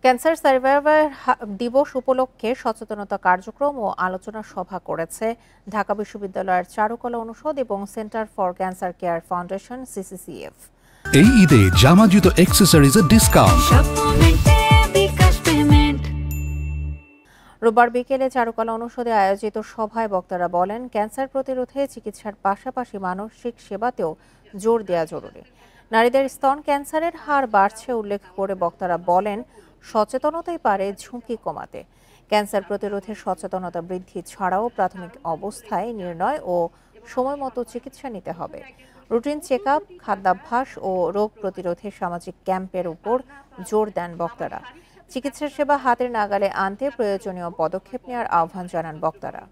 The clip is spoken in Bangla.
ক্যান্সার সার্ভাইভার দিবস উপলক্ষে সচেতনতা কার্যক্রম ও আলোচনা সভা করেছে ঢাকা বিশ্ববিদ্যালয়ের চারুকলা অনুষদ এবং centre for cancer care foundation CCCF. এই ঈদে জামা জুতো অ্যাক্সেসরিজের ডিসকাউন্ট। রোববার বিকেলে চারুকলা অনুষদে আয়োজিত সভায় বক্তারা বলেন, ক্যান্সার প্রতিরোধে চিকিৎসার পাশাপাশি মানসিক সেবাতেও জোর দেওয়া জরুরি। নারীদের স্তন ক্যান্সারের হার বাড়ছে উল্লেখ করে বক্তারা বলেন, সচেতনতাই পারে ঝুঁকি কমাতে। ক্যান্সার প্রতিরোধে সচেতনতা বৃদ্ধি ছাড়াও প্রাথমিক অবস্থায় নির্ণয় ও সময়মতো চিকিৎসা নিতে হবে। রুটিন চেকআপ, খাদ্যাভ্যাস ও রোগ প্রতিরোধে সামাজিক ক্যাম্পের উপর জোর দেন বক্তারা। চিকিৎসা সেবা হাতের নাগালে আনতে প্রয়োজনীয় পদক্ষেপ নেওয়ার আহ্বান জানান বক্তারা।